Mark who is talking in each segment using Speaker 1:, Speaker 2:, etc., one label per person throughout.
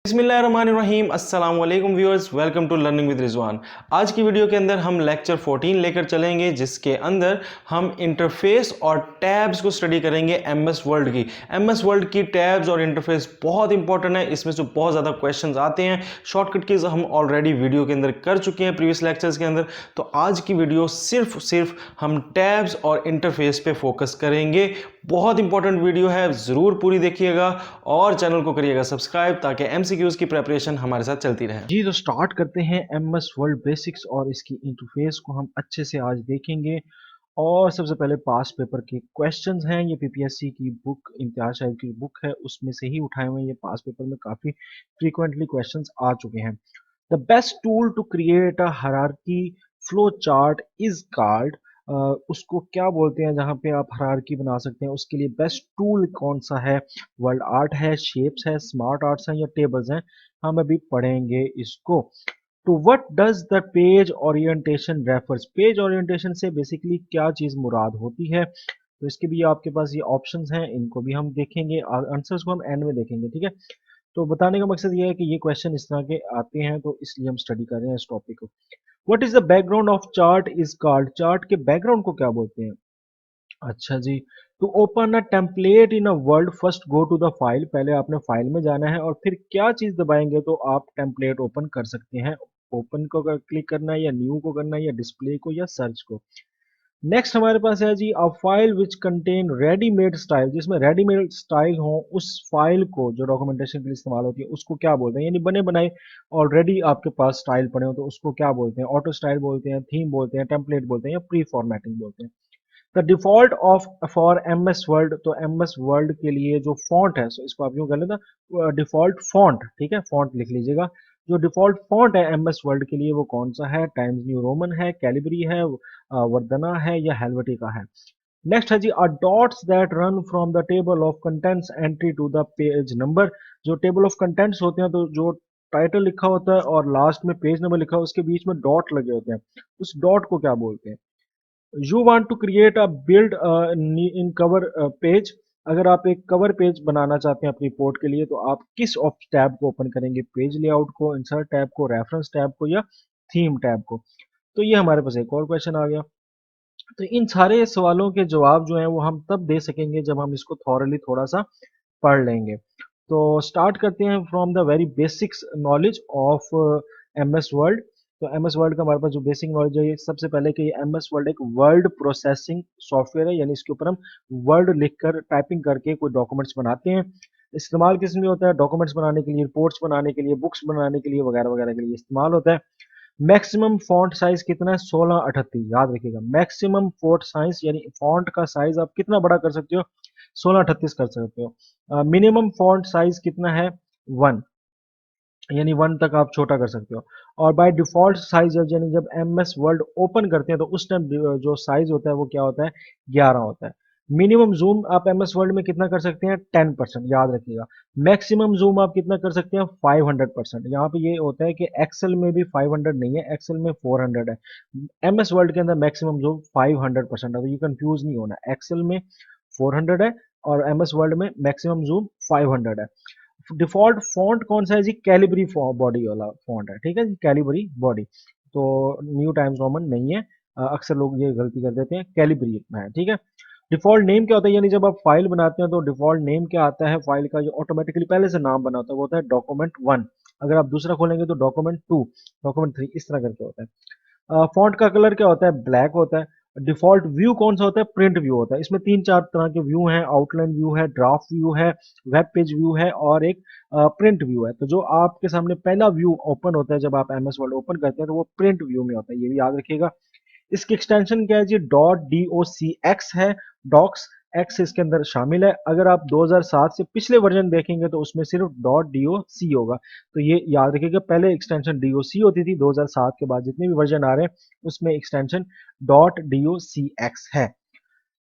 Speaker 1: बिस्मिल्लाहिर्रहमानिर्रहीम अस्सलाम वालेकुम viewers, welcome to learning with Rizwan. आज की वीडियो के अंदर हम लेक्चर 14 लेकर चलेंगे, जिसके अंदर हम इंटरफेस और टैब्स को स्टडी करेंगे एमएस वर्ल्ड की। एमएस वर्ल्ड की टैब्स और इंटरफेस बहुत इंपॉर्टेंट है, इसमें से बहुत ज़्यादा क्वेश्चंस आते हैं। शॉर्टकट कीज हम ऑलरेडी वीडियो के अंदर कर चुके हैं प्रीवियस लेक्चर्स के अंदर। तो आज की वीडियो सिर्फ हम टैब्स और इंटरफेस पे फोकस करेंगे। बहुत इंपॉर्टेंट वीडियो है, ज़रूर पूरी देखिएगा और चैनल को करिएगा सब्सक्राइब ताकि एमसीक्यूज की प्रिपरेशन हमारे साथ चलती रहे।
Speaker 2: जी तो स्टार्ट करते हैं एमएस वर्ल्ड बेसिक्स और इसकी इंटरफेस को हम अच्छे से आज देखेंगे। और सबसे पहले पास पेपर के क्वेश्चंस हैं, ये पीपीएससी की बुक इम्तियाज शाहिद की बुक है उसमें से ही उठाए हुए हैं। ये पास पेपर में काफ़ी फ्रीक्वेंटली क्वेश्चंस आ चुके हैं। The best tool to create a hierarchy flow chart is called, उसको क्या बोलते हैं जहाँ पे आप हायरार्की बना सकते हैं, उसके लिए बेस्ट टूल कौन सा है? वर्ल्ड आर्ट है, शेप्स है, स्मार्ट आर्ट्स हैं या टेबल्स हैं? हम अभी पढ़ेंगे इसको। तो what does the page orientation refers? Page orientation से बेसिकली क्या चीज़ मुराद होती है? तो इसके भी आपके पास ये ऑप्शंस हैं, इनको भी हम देखेंगे और आंसर्स को हम एंड में देखेंगे, ठीक है। तो बताने का मकसद ये है कि ये क्वेश्चन इस तरह के आते हैं, तो इसलिए हम स्टडी कर रहे हैं इस टॉपिक को। What is the background of chart is called? Chart के बैकग्राउंड को क्या बोलते हैं? अच्छा जी, to open a template in a world first go to the file. पहले आपने फाइल में जाना है और फिर क्या चीज़ दबाएंगे तो आप टेम्पलेट ओपन कर सकते हैं। ओपन को क्लिक करना है या न्यू को करना है या डिस्प्ले को या सर्च को। नेक्स्ट हमारे पास है जी a file which contain readymade style. जिसमें रेडीमेड स्टाइल हो उस फाइल को, जो डॉक्यूमेंटेशन के लिए इस्तेमाल होती है, उसको क्या बोलते हैं? यानी बने बनाए ऑलरेडी आपके पास स्टाइल पड़े हो तो उसको क्या बोलते हैं? ऑटो स्टाइल बोलते हैं, थीम बोलते हैं, टेम्पलेट बोलते हैं या प्री फॉर्मेटिंग बोलते हैं। The default of for M S Word, तो एम एस वर्ल्ड के लिए जो फॉन्ट है, सो इसको आप यूँ कर लेना डिफॉल्ट फॉन्ट, ठीक है, फॉन्ट लिख लीजिएगा। जो डिफॉल्ट फॉन्ट है एम एस वर्ल्ड के लिए वो कौन सा है? टाइम्स न्यू रोमन है, कैलिबरी है, वर्धना है या हेल्वेटिका है? नेक्स्ट है जी a dots that run from the table of contents entry to the page number. जो टेबल ऑफ कंटेंट्स होते हैं, तो जो टाइटल लिखा होता है और लास्ट में पेज नंबर लिखा है, उसके बीच में डॉट लगे होते हैं, उस डॉट को क्या बोलते हैं? You want to create a build in cover page. अगर आप एक कवर पेज बनाना चाहते हैं अपनी रिपोर्ट के लिए, तो आप किस ऑफ टैब को ओपन करेंगे? पेज लेआउट को, इंसर्ट टैब को, रेफरेंस टैब को या थीम टैब को? तो ये हमारे पास एक और क्वेश्चन आ गया। तो इन सारे सवालों के जवाब जो हैं वो हम तब दे सकेंगे जब हम इसको थॉरली थोड़ा सा पढ़ लेंगे। तो स्टार्ट करते हैं from the very basics knowledge of M S Word. तो एम एस वर्ल्ड का हमारे पास जो बेसिक नॉलेज है, ये सबसे पहले कि एम एस वर्ल्ड एक वर्ड प्रोसेसिंग सॉफ्टवेयर है, यानी इसके ऊपर हम वर्ड लिखकर टाइपिंग करके कोई डॉक्यूमेंट्स बनाते हैं। इस्तेमाल किस लिए होता है? डॉक्यूमेंट्स बनाने के लिए, रिपोर्ट्स बनाने के लिए, बुक्स बनाने के लिए, वगैरह वगैरह के लिए इस्तेमाल होता है। मैक्सिमम फॉन्ट साइज कितना है? 1638। याद रखिएगा, मैक्सिमम फॉन्ट साइज यानी फॉन्ट का साइज आप कितना बड़ा कर सकते हो? 1638 कर सकते हो। मिनिमम फॉन्ट साइज कितना है? 1, यानी 1 तक आप छोटा कर सकते हो। और बाय डिफॉल्ट साइज, यानी जब एम एस वर्ल्ड ओपन करते हैं तो उस टाइम जो साइज होता है वो क्या होता है? 11 होता है। मिनिमम जूम आप एम एस वर्ल्ड में कितना कर सकते हैं? 10%, याद रखिएगा। मैक्सिमम जूम आप कितना कर सकते हैं? 500%। यहाँ पे ये होता है कि एक्सेल में भी 500 नहीं है, एक्सेल में 400 है। एम एस वर्ल्ड के अंदर मैक्सिमम जूम 500% है, तो ये कंफ्यूज नहीं होना। एक्सेल में 400 है और एम एस वर्ल्ड में मैक्सिमम जूम 500 है। डिफॉल्ट फॉन्ट कौन सा है जी? कैलिबरी बॉडी वाला फॉन्ट है, ठीक है जी, कैलिबरी बॉडी। तो न्यू टाइम्स रोमन नहीं है। अक्सर लोग ये गलती कर देते हैं, कैलिबरी में है, ठीक है। डिफॉल्ट नेम क्या होता है? यानी जब आप फाइल बनाते हैं तो डिफॉल्ट नेम क्या आता है फाइल का? जो ऑटोमेटिकली पहले से नाम बना होता है वो होता है डॉक्यूमेंट 1। अगर आप दूसरा खोलेंगे तो डॉक्यूमेंट 2, डॉक्यूमेंट 3, इस तरह करके होता है। फॉन्ट का कलर क्या होता है? ब्लैक होता है। डिफॉल्ट व्यू कौन सा होता है? प्रिंट व्यू होता है। इसमें 3-4 तरह के व्यू हैं, आउटलाइन व्यू है, ड्राफ्ट व्यू है, वेब पेज व्यू है और एक प्रिंट व्यू है। तो जो आपके सामने पहला व्यू ओपन होता है जब आप एम एस वर्ड ओपन करते हैं, तो वो प्रिंट व्यू में होता है, ये भी याद रखिएगा। इसकी एक्सटेंशन क्या है जी? .docx है। डॉक्स एक्स इसके अंदर शामिल है। अगर आप 2007 से पिछले वर्जन देखेंगे तो उसमें सिर्फ .doc होगा। तो ये याद रखिएगा, पहले एक्सटेंशन doc होती थी, 2007 के बाद जितने भी वर्जन आ रहे हैं उसमें एक्सटेंशन .docx है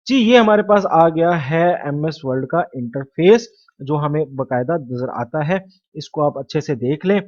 Speaker 2: जी। ये हमारे पास आ गया है एम एस वर्ल्ड का इंटरफेस, जो हमें बकायदा नजर आता है। इसको आप अच्छे से देख लें।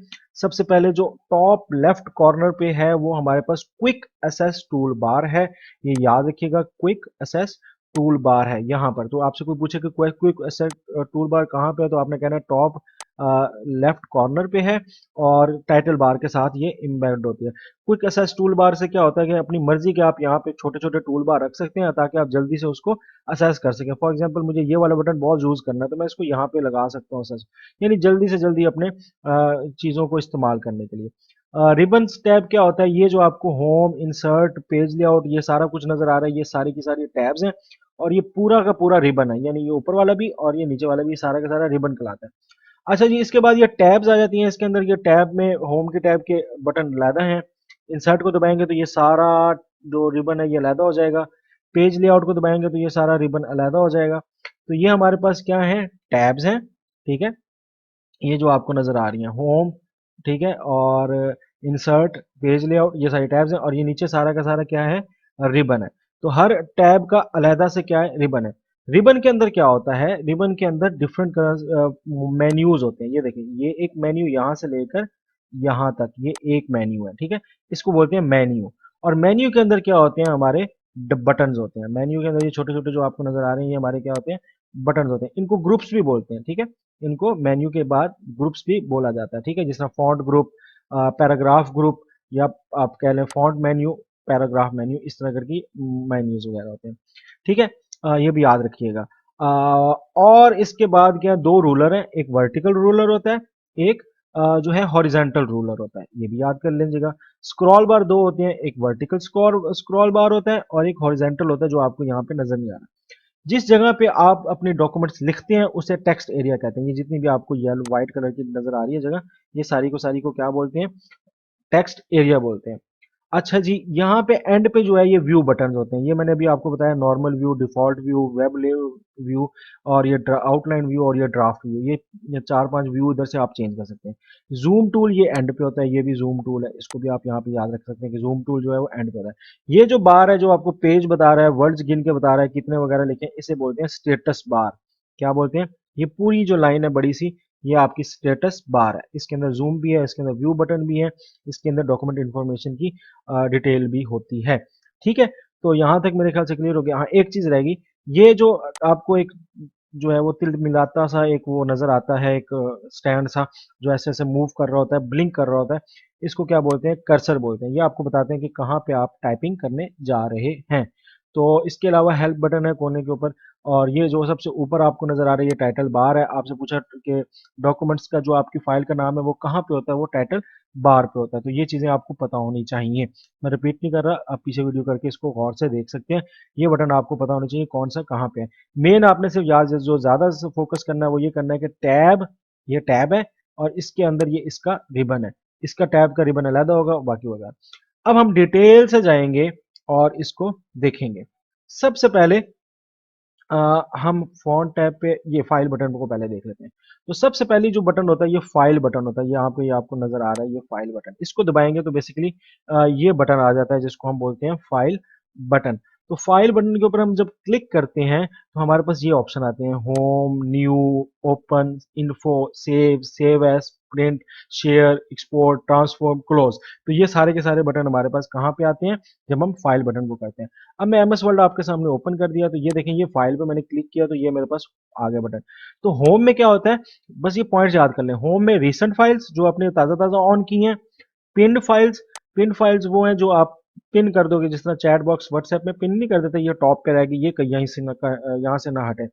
Speaker 2: सबसे पहले जो टॉप लेफ्ट कॉर्नर पे है वो हमारे पास क्विक एसेस टूल बार है। ये याद रखिएगा, क्विक एसेस टूल बार है यहाँ पर। तो आपसे कोई पूछे कि क्विक एसेस टूल बार कहाँ पे है, तो आपने कहना है टॉप लेफ्ट कॉर्नर पे है और टाइटल बार के साथ ये एम्बेड होती है। क्विक असेस टूल बार से क्या होता है कि अपनी मर्जी के आप यहाँ पे छोटे छोटे टूल बार रख सकते हैं ताकि आप जल्दी से उसको असेस कर सकें। फॉर एग्जांपल मुझे ये वाला बटन बहुत यूज करना है तो मैं इसको यहाँ पे लगा सकता हूँ असेस, यानी जल्दी से जल्दी अपने चीज़ों को इस्तेमाल करने के लिए। रिबन्स टैब क्या होता है, ये जो आपको होम, इंसर्ट, पेज लेआउट ये सारा कुछ नजर आ रहा है, ये सारी की सारी टैब्स हैं और ये पूरा का पूरा रिबन है, यानी ये ऊपर वाला भी और ये नीचे वाला भी सारा का सारा रिबन कहलाता है। अच्छा जी, इसके बाद ये टैब्स आ जाती हैं इसके अंदर। ये टैब में होम के टैब के बटन अलहदा हैं, इंसर्ट को दबाएंगे तो ये सारा जो रिबन है ये अलहदा हो जाएगा, पेज लेआउट को दबाएंगे तो ये सारा रिबन अलहदा हो जाएगा। तो ये हमारे पास क्या है, टैब्स हैं, ठीक है। ये जो आपको नजर आ रही हैं होम, ठीक है, और इंसर्ट, पेज लेआउट, ये सारी टैब्स हैं और ये नीचे सारा का सारा क्या है, रिबन है। तो हर टैब का अलहदा से क्या है, रिबन है। रिबन के अंदर क्या होता है, रिबन के अंदर डिफरेंट मेन्यूज होते हैं। ये देखिए, ये एक मेन्यू यहाँ से लेकर यहाँ तक ये एक मेन्यू है, ठीक है, इसको बोलते हैं मेन्यू। और मेन्यू के अंदर क्या होते हैं, हमारे बटन्स होते हैं। मेन्यू के अंदर ये छोटे छोटे जो आपको नजर आ रहे हैं ये हमारे क्या होते हैं, बटन्स होते हैं। इनको ग्रुप्स भी बोलते हैं, ठीक है, इनको मेन्यू के बाद ग्रुप्स भी बोला जाता है, ठीक है, जिस तरह फॉन्ट ग्रुप, पैराग्राफ ग्रुप, या आप कह लें फॉन्ट मेन्यू, पैराग्राफ मेन्यू, इस तरह करके मेन्यूज वगैरह होते हैं, ठीक है। ये भी याद रखिएगा। और इसके बाद क्या, दो रूलर हैं, एक वर्टिकल रूलर होता है, एक जो है हॉरिजेंटल रूलर होता है, ये भी याद कर लीजिएगा। स्क्रॉल बार दो होते हैं, एक वर्टिकल स्क्रॉल बार होता है और एक हॉरिजेंटल होता है जो आपको यहाँ पे नजर नहीं आ रहा। जिस जगह पे आप अपने डॉक्यूमेंट्स लिखते हैं उसे टेक्स्ट एरिया कहते हैं। ये जितनी भी आपको येलो व्हाइट कलर की नजर आ रही है जगह, ये सारी को क्या बोलते हैं, टेक्स्ट एरिया बोलते हैं। अच्छा जी, यहाँ पे एंड पे जो है ये व्यू बटन होते हैं। ये मैंने अभी आपको बताया, normal view, default view, web view और ये आउटलाइन व्यू और ये ड्राफ्ट व्यू, ये चार पांच व्यू इधर से आप चेंज कर सकते हैं। जूम टूल ये एंड पे होता है, ये भी जूम टूल है, इसको भी आप यहाँ पे याद रख सकते हैं कि जूम टूल जो है वो एंड पे होता है। ये जो बार है जो आपको पेज बता रहा है, वर्ड्स गिन के बता रहा है कितने वगैरह लिखे, इसे बोलते हैं स्टेटस बार। क्या बोलते हैं, ये पूरी जो लाइन है बड़ी सी, ये आपकी स्टेटस बार है। इसके अंदर जूम भी है, इसके अंदर व्यू बटन भी है, इसके अंदर डॉक्यूमेंट इंफॉर्मेशन की डिटेल भी होती है, ठीक है। तो यहाँ तक मेरे ख्याल से क्लियर हो गया। हाँ, एक चीज रहेगी, ये जो आपको एक जो है वो तिल मिलाता सा एक वो नजर आता है, एक स्टैंड सा जो ऐसे ऐसे मूव कर रहा होता है, ब्लिंक कर रहा होता है, इसको क्या बोलते हैं, कर्सर बोलते हैं। ये आपको बताते हैं कि कहाँ पे आप टाइपिंग करने जा रहे हैं। तो इसके अलावा हेल्प बटन है कोने के ऊपर, और ये जो सबसे ऊपर आपको नजर आ रही है टाइटल बार है। आपसे पूछा कि डॉक्यूमेंट्स का जो आपकी फाइल का नाम है वो कहाँ पे होता है, वो टाइटल बार पे होता है। तो ये चीजें आपको पता होनी चाहिए। मैं रिपीट नहीं कर रहा, आप पीछे वीडियो करके इसको गौर से देख सकते हैं। ये बटन आपको पता होना चाहिए कौन सा कहाँ पे है। मेन आपने सिर्फ याद जो ज्यादा फोकस करना है वो ये करना है कि टैब, ये टैब है और इसके अंदर ये इसका रिबन है। इसका टैब का रिबन अलग होगा, बाकी होगा। अब हम डिटेल से जाएंगे और इसको देखेंगे। सबसे पहले हम फ़ॉन्ट टैब पे ये फाइल बटन को पहले देख लेते हैं। तो सबसे पहली जो बटन होता है ये फाइल बटन होता है। यहाँ पे ये आपको नजर आ रहा है, ये फाइल बटन, इसको दबाएंगे तो बेसिकली ये बटन आ जाता है जिसको हम बोलते हैं फाइल बटन। तो फाइल बटन के ऊपर हम जब क्लिक करते हैं तो हमारे पास ये ऑप्शन आते हैं, home, new, open, info, save as, print, share, export, transform, close. तो ये सारे के सारे बटन हमारे पास कहाँ पे आते हैं, जब हम फाइल बटन को करते हैं। अब मैं एमएस वर्ड आपके सामने ओपन कर दिया तो ये देखें, ये फाइल पे मैंने क्लिक किया तो ये मेरे पास आ गया बटन। तो होम में क्या होता है, बस ये पॉइंट्स याद कर लें। होम में रिसेंट फाइल्स जो आपने ताज़ा ताज़ा ऑन की हैं, पिन फाइल्स, पिन फाइल्स वो हैं जो आप पिन कर दोगे, जिस तरह चैट बॉक्स व्हाट्सएप में पिन नहीं कर देते, ये टॉप पे रहेगी, ये यहीं से ना यहाँ से ना हटे।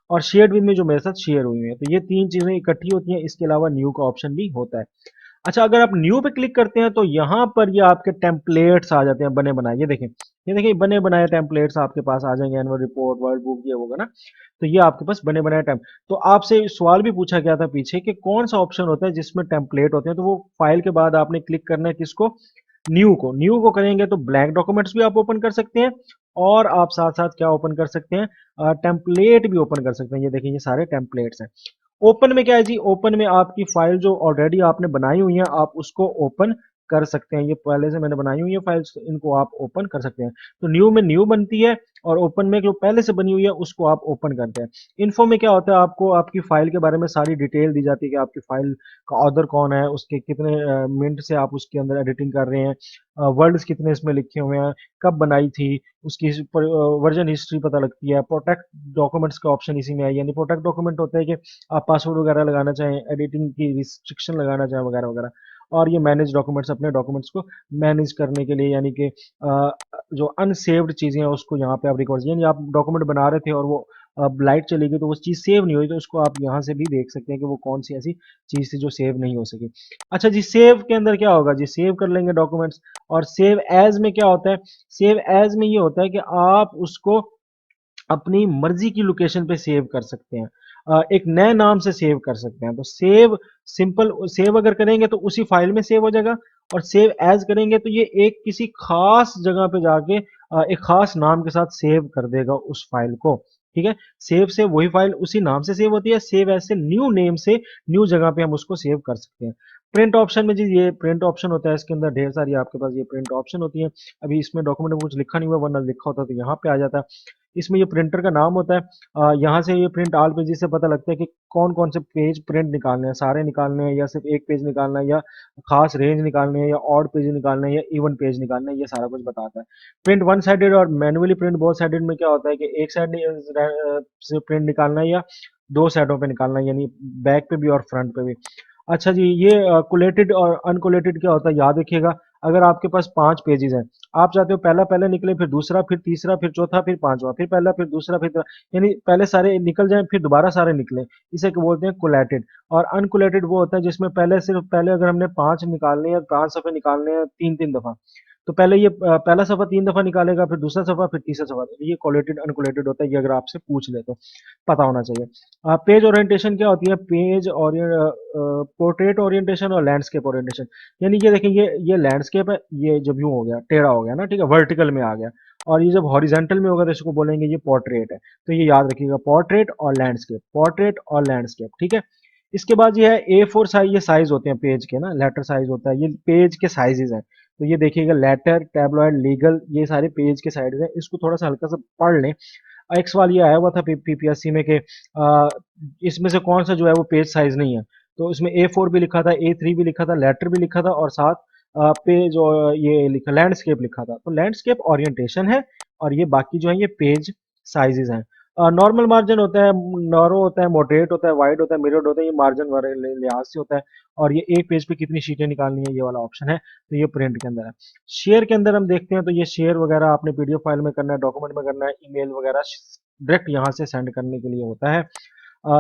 Speaker 2: और शेयर विद में जो मेरे साथ शेयर हुई है, तो ये तीन चीजें इकट्ठी होती हैं। इसके अलावा न्यू का ऑप्शन भी होता है। अच्छा, अगर आप न्यू पे क्लिक करते हैं तो यहाँ पर ये आपके टेम्पलेट्स आ जाते हैं बने बनाए। ये देखें बने बनाए टेम्पलेट्स आपके पास आ जाएंगे, एनुअल रिपोर्ट, वर्ड बुक, ये होगा ना। तो ये आपके पास बने बनाए टेम्प। तो आपसे सवाल भी पूछा गया था पीछे कि कौन सा ऑप्शन होता है जिसमें टेम्पलेट होते हैं, तो वो फाइल के बाद आपने क्लिक करना है किसको, न्यू को करेंगे तो ब्लैंक डॉक्यूमेंट्स भी आप ओपन कर सकते हैं और आप साथ साथ क्या ओपन कर सकते हैं, टेम्पलेट भी ओपन कर सकते हैं। ये देखिए, ये सारे टेम्पलेट्स हैं। ओपन में क्या है जी, ओपन में आपकी फाइल जो ऑलरेडी आपने बनाई हुई है आप उसको ओपन कर सकते हैं। ये पहले से मैंने बनाई हुई है फाइल्स, इनको आप ओपन कर सकते हैं। तो न्यू में न्यू बनती है और ओपन में जो पहले से बनी हुई है उसको आप ओपन करते हैं। इन्फो में क्या होता है, आपको आपकी फाइल के बारे में सारी डिटेल दी जाती है कि आपकी फाइल का ऑथर कौन है, उसके कितने मिनट से आप उसके अंदर एडिटिंग कर रहे हैं, वर्ड्स कितने इसमें लिखे हुए हैं, कब बनाई थी, उसकी वर्जन हिस्ट्री पता लगती है। प्रोटेक्ट डॉक्यूमेंट्स का ऑप्शन इसी में है, यानी प्रोटेक्ट डॉक्यूमेंट होता है कि आप पासवर्ड वगैरह लगाना चाहें, एडिटिंग की रिस्ट्रिक्शन लगाना चाहें वगैरह वगैरह। और ये मैनेज डॉक्यूमेंट्स, अपने डॉक्यूमेंट्स को मैनेज करने के लिए, यानी कि जो अनसेव्ड चीज़ें हैं उसको यहाँ पे आप रिकॉर्ड, यानी आप डॉक्यूमेंट बना रहे थे और वो अब लाइट चली गई तो वो चीज़ सेव नहीं हुई, तो उसको आप यहाँ से भी देख सकते हैं कि वो कौन सी ऐसी चीज़ थी जो सेव नहीं हो सकी। अच्छा जी, सेव के अंदर क्या होगा जी, सेव कर लेंगे डॉक्यूमेंट्स। और सेव एज में क्या होता है, सेव एज में ये होता है कि आप उसको अपनी मर्जी की लोकेशन पे सेव कर सकते हैं, एक नए नाम से सेव कर सकते हैं। तो सेव, सिंपल सेव अगर करेंगे तो उसी फाइल में सेव हो जाएगा, और सेव एज करेंगे तो ये एक किसी खास जगह पे जाके एक खास नाम के साथ सेव कर देगा उस फाइल को। ठीक है, सेव से वही फाइल उसी नाम से सेव होती है, सेव एज से न्यू नेम से न्यू जगह पे हम उसको सेव कर सकते हैं। प्रिंट ऑप्शन में जी, ये प्रिंट ऑप्शन होता है, इसके अंदर ढेर सारी आपके पास ये प्रिंट ऑप्शन होती है। अभी इसमें डॉक्यूमेंट में कुछ लिखा नहीं हुआ, वरना लिखा होता तो यहाँ पे आ जाता है। इसमें ये प्रिंटर का नाम होता है, यहाँ से ये प्रिंट ऑल पेजेस से पता लगता है कि कौन कौन से पेज प्रिंट निकालने हैं, सारे निकालने हैं या सिर्फ एक पेज निकालना है, या खास रेंज निकालने हैं, या ऑड पेज निकालने हैं, या इवन पेज निकालने हैं, ये सारा कुछ बताता है। प्रिंट वन साइडेड और मैनुअली प्रिंट बोथ साइडेड में क्या होता है कि एक साइड से प्रिंट निकालना है या दो साइडों पे निकालना है, यानी बैक पे भी और फ्रंट पे भी। अच्छा जी, ये कोलेटेड और अनकोलेटेड क्या होता है, याद रखिएगा। अगर आपके पास 5 पेजेस हैं, आप चाहते हो पहला पहले निकले, फिर दूसरा, फिर तीसरा, फिर चौथा, फिर पांचवा, फिर पहला, फिर दूसरा, यानी पहले सारे निकल जाएं फिर दोबारा सारे निकले, इसे क्या बोलते हैं, कोलेटेड। और अनकोलेटेड वो होता है जिसमें पहले सिर्फ पहले अगर हमने 5 निकालने हैं, 5 सफ़े निकालने हैं तीन तीन दफा, तो पहले ये पहला सफ़ा 3 दफा निकालेगा, फिर दूसरा सफ़ा, फिर तीसरा सफ़ा। तो ये कोलेटेड अनकोलेटेड होता है, ये अगर आपसे पूछ ले तो पता होना चाहिए। पेज ओरिएंटेशन क्या होती है, पेज और पोर्ट्रेट ओरिएंटेशन और लैंडस्केप ओरिएंटेशन। यानी ये देखें, ये लैंडस्केप है, ये जब यूं हो गया, टेढ़ा हो गया ना, ठीक है, वर्टिकल में आ गया, और ये जब हॉरिजेंटल में होगा तो इसको बोलेंगे ये पोर्ट्रेट है। तो ये याद रखिएगा, पोर्ट्रेट और लैंडस्केप, पोर्ट्रेट और लैंडस्केप, ठीक है। इसके बाद ये है A4 साइज, ये साइज होते हैं पेज के ना, लेटर साइज होता है, ये पेज के साइजेस हैं। तो ये देखिएगा, लेटर, टैबलॉइड, लीगल, ये सारे पेज के साइज हैं। इसको थोड़ा सा हल्का सा पढ़ लें। एक सवाल ये आया हुआ था पीपीएससी में कि इसमें से कौन सा जो है वो पेज साइज नहीं है। तो इसमें A4 भी लिखा था, A3 भी लिखा था, लेटर भी लिखा था, और साथ पेज और ये लिखा लैंडस्केप लिखा था। तो लैंडस्केप ओरिएंटेशन है, और ये बाकी जो है ये पेज साइजेस हैं। नॉर्मल मार्जिन होता है, नैरो होता है, मॉडरेट होता है, वाइड होता है, मिरर्ड होता है, ये मार्जिन वाले लिहाज से होता है। और ये एक पेज पे कितनी शीटें निकालनी है, ये वाला ऑप्शन है। तो ये प्रिंट के अंदर है। शेयर के अंदर हम देखते हैं, तो ये शेयर वगैरह आपने पीडीएफ फाइल में करना है, डॉक्यूमेंट में करना है, ईमेल वगैरह डायरेक्ट यहाँ से सेंड करने के लिए होता है।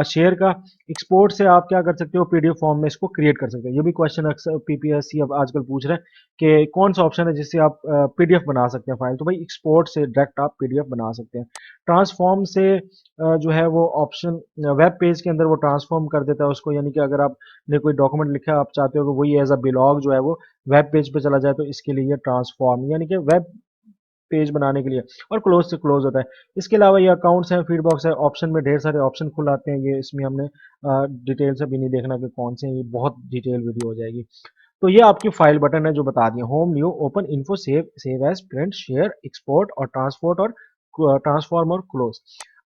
Speaker 2: शेयर का एक्सपोर्ट से आप क्या कर सकते हो, पीडीएफ फॉर्म में इसको क्रिएट कर सकते हो। ये भी क्वेश्चन अक्सर पीपीएससी अब आजकल पूछ रहे हैं कि कौन सा ऑप्शन है जिससे आप पीडीएफ बना सकते हैं फाइल। तो भाई एक्सपोर्ट से डायरेक्ट आप पीडीएफ बना सकते हैं। ट्रांसफॉर्म से जो है वो ऑप्शन वेब पेज के अंदर वो ट्रांसफॉर्म कर देता है उसको, यानी कि अगर आपने कोई डॉक्यूमेंट लिखा है, आप चाहते हो कि वही एज अ बिलॉग जो है वो वेब पेज पे चला जाए, तो इसके लिए ट्रांसफॉर्म, यानी कि वेब पेज बनाने के लिए। और क्लोज से क्लोज होता है। इसके अलावा ये अकाउंट्स हैं, फीड बॉक्स है, ऑप्शन में ढेर सारे ऑप्शन खुल आते हैं। ये इसमें हमने डिटेल से भी नहीं देखना कि कौन से हैं, ये बहुत डिटेल वीडियो हो जाएगी। तो ये आपकी फाइल बटन है जो बता दिए, home, new, open, info, save, save as, print, share, export और ट्रांसपोर्ट और ट्रांसफॉर्म और क्लोज।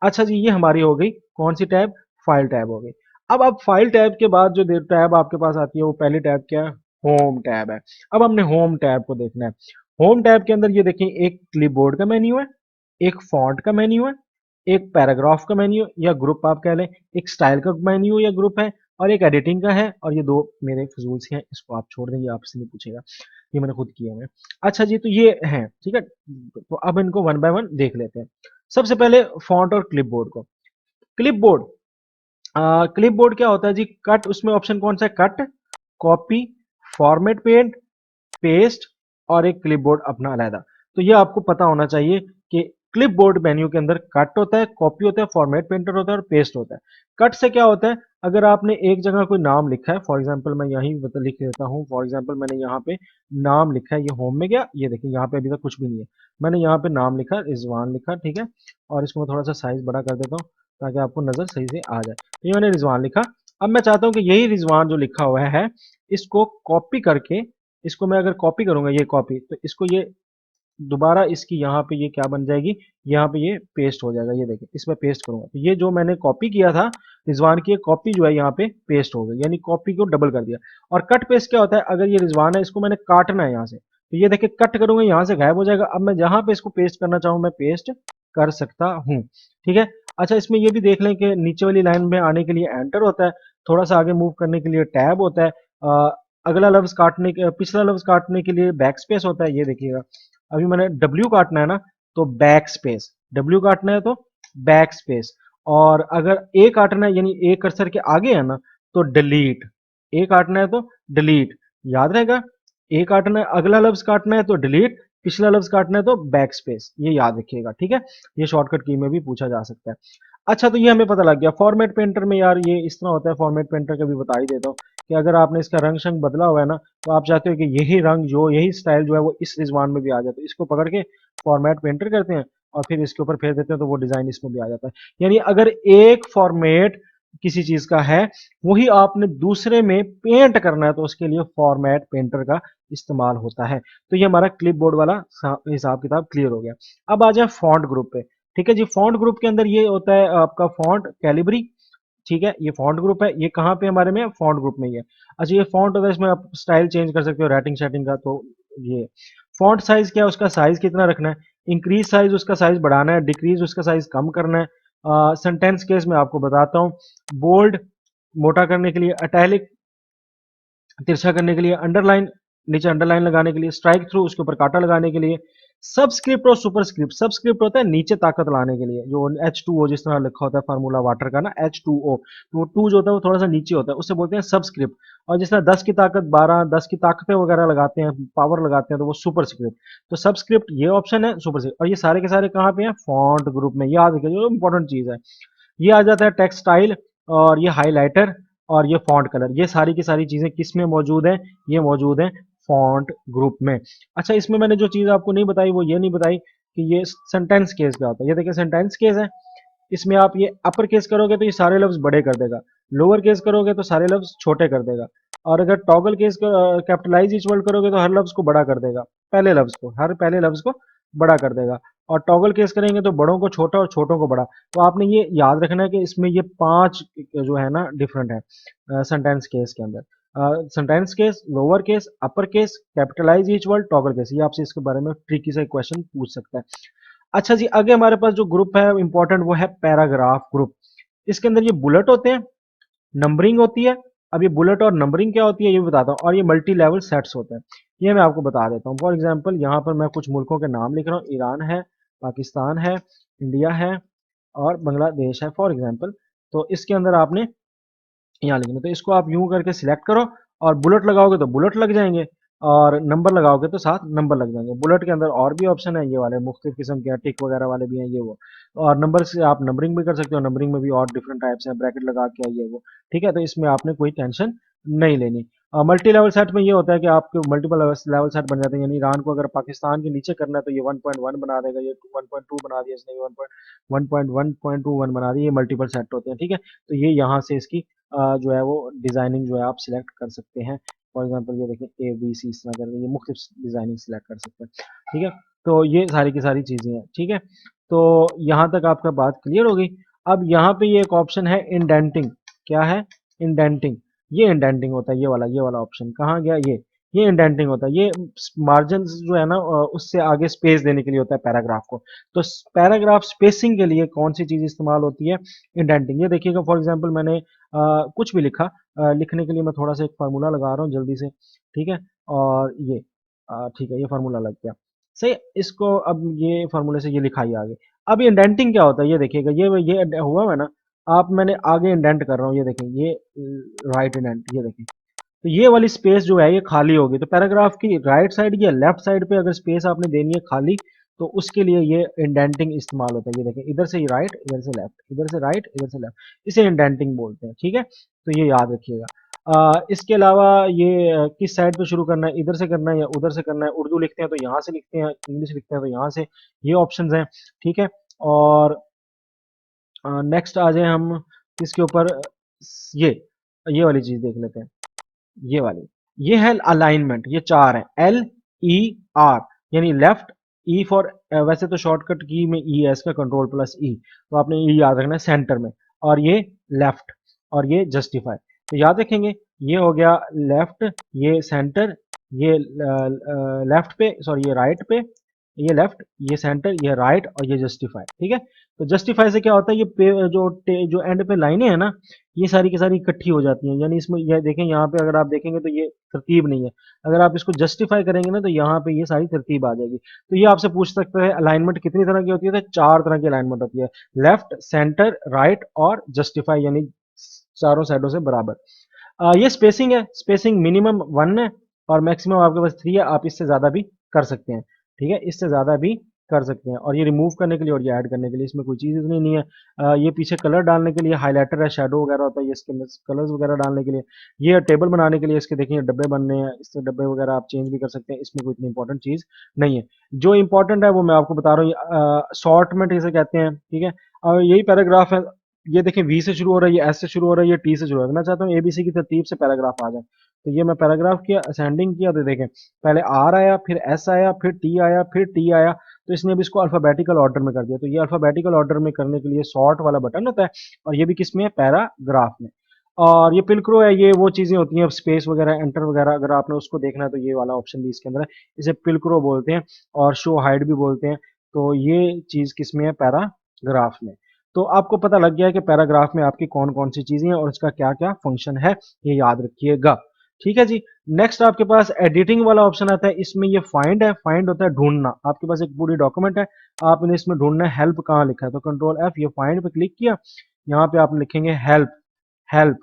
Speaker 2: अच्छा जी, ये हमारी हो गई कौन सी टैब, फाइल टैब हो गई। अब फाइल टैब के बाद जो टैब आपके पास आती है वो पहली टैब क्या है, होम टैब है। अब हमने होम टैब को देखना है। होम टैब के अंदर ये देखें, एक क्लिपबोर्ड का मेन्यू है, एक फॉन्ट का मेन्यू है, एक पैराग्राफ का मेन्यू या ग्रुप आप कह लें, एक स्टाइल का मेन्यू या ग्रुप है, और एक एडिटिंग का है, और ये दो मेरे फजूल से हैं, इसको आप छोड़ देंगे, आपसे नहीं पूछेगा, ये मैंने खुद किया है। अच्छा जी, तो ये हैं, ठीक है। तो अब इनको वन बाय वन देख लेते हैं। सबसे पहले फॉन्ट और क्लिपबोर्ड को। क्लिपबोर्ड, क्लिपबोर्ड क्या होता है जी, कट, उसमें ऑप्शन कौन सा है, cut, copy, format paint, paste, और एक क्लिपबोर्ड अपना अलहदा। तो ये आपको पता होना चाहिए कि क्लिपबोर्ड मेन्यू के अंदर कट होता है, कॉपी होता है, फॉर्मेट पेंटर होता है और पेस्ट होता है। कट से क्या होता है, अगर आपने एक जगह कोई नाम लिखा है, फॉर एग्जांपल मैं यहीं लिख देता हूँ, फॉर एग्जांपल मैंने यहाँ पे नाम लिखा है, ये होम में गया, ये देखिए यहाँ पे अभी तक कुछ भी नहीं है, मैंने यहाँ पे नाम लिखा, रिजवान लिखा, ठीक है। और इसको मैं थोड़ा सा साइज बड़ा कर देता हूँ ताकि आपको नजर सही से आ जाए। तो ये मैंने रिजवान लिखा। अब मैं चाहता हूँ कि यही रिजवान जो लिखा हुआ है इसको कॉपी करके इसको मैं अगर कॉपी करूंगा, ये कॉपी, तो इसको ये दोबारा इसकी यहाँ पे ये क्या बन जाएगी, यहाँ पे ये पेस्ट हो जाएगा। ये देखिए इसमें पेस्ट करूंगा तो ये जो मैंने कॉपी किया था रिजवान की, कॉपी जो है यहाँ पे पेस्ट हो गई, यानी कॉपी को डबल कर दिया। और कट पेस्ट क्या होता है, अगर ये रिजवान है इसको मैंने काटना है यहाँ से, तो ये देखिए कट करूंगा यहाँ से गायब हो जाएगा। अब मैं जहां पे इसको पेस्ट करना चाहूँ मैं पेस्ट कर सकता हूँ। ठीक है। अच्छा, इसमें ये भी देख लें कि नीचे वाली लाइन में आने के लिए एंटर होता है, थोड़ा सा आगे मूव करने के लिए टैब होता है, अगला लफ्ज काटने के, पिछला लफ्ज काटने के लिए बैक स्पेस होता है। ये देखिएगा अभी मैंने डब्ल्यू काटना है ना, तो बैक स्पेस, डब्ल्यू काटना है तो बैक स्पेस। और अगर ए काटना है, यानी ए कर्सर के आगे है ना, तो डिलीट, ए काटना है तो डिलीट, याद रहेगा। ए काटना है, अगला लफ्ज काटना है तो डिलीट, पिछला लफ्ज काटना है तो बैक स्पेस, ये याद रखिएगा। ठीक है, ये शॉर्टकट की में भी पूछा जा सकता है। अच्छा, तो ये हमें पता लग गया। फॉर्मेट पेंटर में यार ये इस तरह होता है, फॉर्मेट पेंटर का भी बता ही देता हूँ कि अगर आपने इसका रंग शंग बदला हुआ है ना, तो आप चाहते हो कि यही रंग जो, यही स्टाइल जो है वो इस रिजवान में भी आ जाए, तो इसको पकड़ के फॉर्मेट पेंटर करते हैं और फिर इसके ऊपर फेर देते हैं, तो वो डिजाइन इसमें भी आ जाता है। यानी अगर एक फॉर्मेट किसी चीज का है, वही आपने दूसरे में पेंट करना है, तो उसके लिए फॉर्मेट पेंटर का इस्तेमाल होता है। तो ये हमारा क्लिपबोर्ड वाला हिसाब किताब क्लियर हो गया। अब आ जाए फॉन्ट ग्रुप पे। ठीक है जी, फॉन्ट ग्रुप के अंदर ये होता है आपका फॉन्ट कैलिब्री। ठीक है, ये फॉन्ट ग्रुप है, ये कहाँ पे हमारे में, फॉन्ट ग्रुप में ही है। अच्छा, ये फॉन्ट होता है, इसमें आप स्टाइल चेंज कर सकते हो राइटिंग सेटिंग का। तो ये फॉन्ट साइज क्या है, उसका साइज कितना रखना है, इंक्रीज साइज उसका साइज बढ़ाना है, डिक्रीज उसका साइज कम करना है। सेंटेंस केस में आपको बताता हूँ, बोल्ड मोटा करने के लिए, इटैलिक तिरछा करने के लिए, अंडरलाइन नीचे अंडरलाइन लगाने के लिए, स्ट्राइक थ्रू उसके ऊपर कांटा लगाने के लिए, सबस्क्रिप्ट और सुपरस्क्रिप्ट। सबस्क्रिप्ट होता है नीचे ताकत लाने के लिए, जो H2O जिस तरह लिखा होता है फार्मूला वाटर का ना, H2O, तो वो टू जो होता है वो थोड़ा सा नीचे होता है, उससे बोलते हैं सबस्क्रिप्ट। और जिस तरह 10 की ताकत 12, 10 की ताकतें वगैरह लगाते हैं, पावर लगाते हैं, तो वो सुपरस्क्रिप्ट। तो सबस्क्रिप्ट ये ऑप्शन है, सुपरस्क्रिप्ट, और ये सारे के सारे कहाँ पे हैं, फॉन्ट ग्रुप में। याद रखिए जो इंपॉर्टेंट चीज है, ये आ जाता है टेक्स्ट स्टाइल, और ये हाइलाइटर, और ये फॉन्ट कलर। ये सारी की सारी चीजें किस में मौजूद है, ये मौजूद है फॉन्ट ग्रुप में। अच्छा, इसमें मैंने जो चीज आपको नहीं बताई वो ये नहीं बताई कि ये सेंटेंस केस क्या होता है। ये देखिए सेंटेंस केस है, इसमें आप ये अपर केस करोगे तो ये सारे लफ्ज बड़े कर देगा, लोअर केस करोगे तो सारे लफ्ज छोटे कर देगा, और अगर toggle case capitalise each word करोगे तो हर लफ्ज को बड़ा कर देगा, पहले लफ्ज को, हर पहले लफ्ज को बड़ा कर देगा। और टॉगल केस करेंगे तो बड़ों को छोटा और छोटों को बड़ा। तो आपने ये याद रखना है कि इसमें ये 5 जो है ना डिफरेंट है सेंटेंस केस के अंदर। Sentence case, lower case, upper case, capitalise each word, toggle case. ये आपसे इसके बारे में ट्रिकी सा क्वेश्चन पूछ सकता है। अच्छा जी, आगे हमारे पास जो ग्रुप है इंपॉर्टेंट, वो है पैराग्राफ ग्रुप। इसके अंदर ये बुलेट होते हैं, नंबरिंग होती है। अब ये बुलेट और नंबरिंग क्या होती है ये भी बताता हूँ, और ये मल्टी लेवल सेट्स होते हैं, ये मैं आपको बता देता हूँ। फॉर एग्जांपल यहाँ पर मैं कुछ मुल्कों के नाम लिख रहा हूँ, ईरान है, पाकिस्तान है, इंडिया है, और बांग्लादेश है फॉर एग्जांपल। तो इसके अंदर आपने यहाँ लिखना, तो इसको आप यूं करके सिलेक्ट करो, और बुलेट लगाओगे तो बुलेट लग जाएंगे, और नंबर लगाओगे तो साथ नंबर लग जाएंगे। बुलेट के अंदर और भी ऑप्शन है, ये वाले मुख्तलिफ किस्म के टिक वगैरह वाले भी हैं, ये वो। और नंबर से आप नंबरिंग भी कर सकते हो, नंबरिंग में भी और डिफरेंट टाइप्स हैं, ब्रैकेट लगा के ये वो। ठीक है, तो इसमें आपने कोई टेंशन नहीं लेनी। मल्टी लेवल सेट में ये होता है कि आपके मल्टीपल लेवल सेट बन जाते हैं, यानी ईरान को अगर पाकिस्तान के नीचे करना है तो ये 1.1 बना देगा, ये 1.2 बना दिया इसने, 1.1.1 बना दिया, ये मल्टीपल सेट होते हैं। ठीक है, तो ये यहाँ से इसकी जो है वो डिजाइनिंग जो है आप सिलेक्ट कर सकते हैं। फॉर एग्जांपल ये देखिए ABC इस तरह करके ये मुख्तलिफ डिजाइनिंग सिलेक्ट कर सकते हैं। ठीक है, तो ये सारी की सारी चीजें हैं। ठीक है, तो यहाँ तक आपका बात क्लियर हो गई। अब यहाँ पे ये एक ऑप्शन है इंडेंटिंग। क्या है, इंडेंटिंग। ये इंडेंटिंग होता है, ये वाला ऑप्शन कहाँ गया, ये इंडेंटिंग होता है। ये मार्जिन जो है ना उससे आगे स्पेस देने के लिए होता है पैराग्राफ को। तो पैराग्राफ स्पेसिंग के लिए कौन सी चीज इस्तेमाल होती है, इंडेंटिंग। ये देखिएगा फॉर एग्जांपल मैंने कुछ भी लिखा, लिखने के लिए मैं थोड़ा सा एक फार्मूला लगा रहा हूँ जल्दी से। ठीक है, और ये ठीक है, ये फार्मूला लग गया सही। इसको अब ये फार्मूले से ये लिखाई आगे। अब ये इंडेंटिंग क्या होता है, ये देखिएगा, ये हुआ है ना, आप मैंने आगे इंडेंट कर रहा हूँ, ये देखें, ये राइट इंडेंट, ये देखें। तो ये वाली स्पेस जो है ये खाली होगी, तो पैराग्राफ की राइट साइड या लेफ्ट साइड पे अगर स्पेस आपने देनी है खाली, तो उसके लिए ये इंडेंटिंग इस्तेमाल होता है। ये देखें, इधर से राइट, इधर से लेफ्ट, इधर से राइट, इधर से लेफ्ट, इसे इंडेंटिंग बोलते हैं। ठीक है, तो ये याद रखिएगा। इसके अलावा ये किस साइड पे शुरू करना है, इधर से करना है या उधर से करना है, उर्दू लिखते हैं तो यहाँ से लिखते हैं, इंग्लिश लिखते हैं तो यहाँ से, ये ऑप्शंस हैं। ठीक है, और नेक्स्ट आ जाए हम इसके ऊपर, ये ये वाली चीज देख लेते हैं, ये वाली। ये है अलाइनमेंट, ये चार है, एल ई आर, यानी लेफ्ट, ई फॉर, वैसे तो शॉर्टकट की में ई है इसका, कंट्रोल प्लस ई, तो आपने ई याद रखना है सेंटर में, और ये लेफ्ट, और ये जस्टिफाई। तो याद रखेंगे, ये हो गया लेफ्ट, ये सेंटर, ये लेफ्ट पे, सॉरी ये राइट पे, ये लेफ्ट, ये सेंटर, ये राइट, और ये जस्टिफाई। ठीक है, तो जस्टिफाई से क्या होता है, ये जो एंड पे लाइनें हैं ना, ये सारी की सारी इकट्ठी हो जाती हैं, यानी इसमें ये देखें, यहाँ पे अगर आप देखेंगे तो ये तरतीब नहीं है, अगर आप इसको जस्टिफाई करेंगे ना तो यहाँ पे ये सारी तरतीब आ जाएगी। तो ये आपसे पूछ सकते हैं अलाइनमेंट कितनी तरह की होती है, तो चार तरह की अलाइनमेंट होती है, लेफ्ट, सेंटर, राइट और जस्टिफाई, यानी चारों साइडों से बराबर। ये स्पेसिंग है, स्पेसिंग मिनिमम 1 है और मैक्सिमम आपके पास 3 है, आप इससे ज़्यादा भी कर सकते हैं। ठीक है, इससे ज़्यादा भी कर सकते हैं, और ये रिमूव करने के लिए और ये ऐड करने के लिए इसमें कोई चीज़ इतनी नहीं है। ये पीछे कलर डालने के लिए हाइलाइटर है, शैडो वगैरह होता है, ये इसके अंदर कलर्स वगैरह डालने के लिए, ये टेबल बनाने के लिए इसके देखिए डब्बे बनने हैं, इससे डब्बे वगैरह आप चेंज भी कर सकते हैं, इसमें कोई इतनी इंपॉर्टेंट चीज़ नहीं है। जो इंपॉर्टेंट है वो मैं आपको बता रहा हूँ, शॉर्टमेंट इसे कहते हैं। ठीक है, और यही पैराग्राफ है, ये देखें वी से शुरू हो रहा है, ये एस से शुरू हो रहा है, ये टी से शुरू हो रहा है, मैं चाहता हूँ एबीसी की तरतीब से पैराग्राफ आ जाए। तो ये मैं पैराग्राफ किया, असेंडिंग किया, तो देखें पहले आर आया, फिर एस आया, फिर टी आया, फिर टी आया, तो इसने अब इसको अल्फाबेटिकल ऑर्डर में कर दिया। तो ये अल्फाबेटिकल ऑर्डर में करने के लिए सॉर्ट वाला बटन होता है, और ये भी किस में है, पैराग्राफ में। और ये पिलक्रो है, ये वो चीजें होती हैं, अब स्पेस वगैरह एंटर वगैरह अगर आपने उसको देखना है तो ये वाला ऑप्शन भी इसके अंदर है, इसे पिलक्रो बोलते हैं और शो हाइड भी बोलते हैं। तो ये चीज किस में है, पैराग्राफ में। तो आपको पता लग गया है कि पैराग्राफ में आपकी कौन कौन सी चीजें हैं और इसका क्या क्या फंक्शन है, ये याद रखिएगा। ठीक है जी। नेक्स्ट आपके पास एडिटिंग वाला ऑप्शन आता है, इसमें ये फाइंड है, फाइंड होता है ढूंढना, आपके पास एक पूरी डॉक्यूमेंट है, आपने इसमें ढूंढना है हेल्प कहाँ लिखा है, तो कंट्रोल एफ, ये फाइंड पे क्लिक किया, यहाँ पे आप लिखेंगे हेल्प, हेल्प,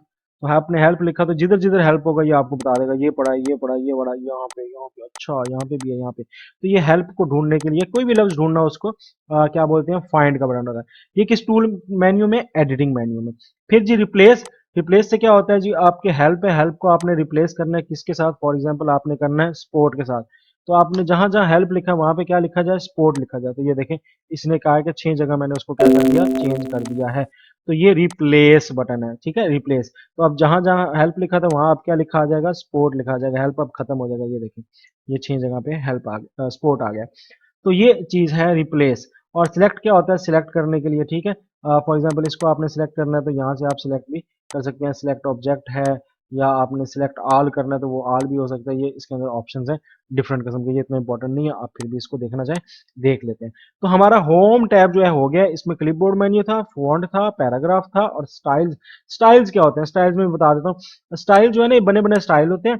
Speaker 2: तो आपने हेल्प लिखा तो जिधर जिधर हेल्प होगा ये आपको बता देगा, ये पढ़ा, ये पढ़ा, ये पढ़ा, यहाँ पे, अच्छा यहाँ पे भी है, यहाँ पे। तो ये हेल्प को ढूंढने के लिए कोई भी लफ्ज ढूंढना हो, उसको क्या बोलते हैं, फाइंड का बटन होता है। ये किस टूल मेन्यू में, एडिटिंग मेन्यू में। फिर जी रिप्लेस, रिप्लेस से क्या होता है जी, आपके हेल्प है, हेल्प को आपने रिप्लेस करना है किसके साथ, फॉर एग्जाम्पल आपने करना है स्पोर्ट के साथ, तो आपने जहां जहां हेल्प लिखा है वहां पे क्या लिखा जाए, स्पोर्ट लिखा जाए। तो ये देखें, इसने कहा है कि 6 जगह मैंने उसको क्या कर दिया, चेंज कर दिया है, तो ये रिप्लेस बटन है। ठीक है, रिप्लेस, तो अब जहां जहां हेल्प लिखा था वहां अब क्या लिखा आ जाएगा, स्पोर्ट लिखा आ जाएगा, हेल्प अब खत्म हो जाएगा, ये देखिए ये 6 जगह पे हेल्प आ गया, स्पोर्ट आ गया। तो ये चीज है रिप्लेस। और सिलेक्ट क्या होता है, सिलेक्ट करने के लिए। ठीक है, फॉर एग्जांपल इसको आपने सिलेक्ट करना है तो यहाँ से आप सिलेक्ट भी कर सकते हैं, सिलेक्ट ऑब्जेक्ट है, या आपने सिलेक्ट ऑल करना है तो वो ऑल भी हो सकता है, ये इसके अंदर ऑप्शंस हैं डिफरेंट किस्म के, ये इतना इंपॉर्टेंट नहीं है, आप फिर भी इसको देखना चाहें देख लेते हैं। तो हमारा होम टैब जो है हो गया, इसमें क्लिपबोर्ड मेन्यू था, फॉन्ट था, पैराग्राफ था, और स्टाइल्स। स्टाइल्स क्या होते हैं, स्टाइल्स में बता देता हूँ। स्टाइल जो है ना, ये बने बने स्टाइल होते हैं।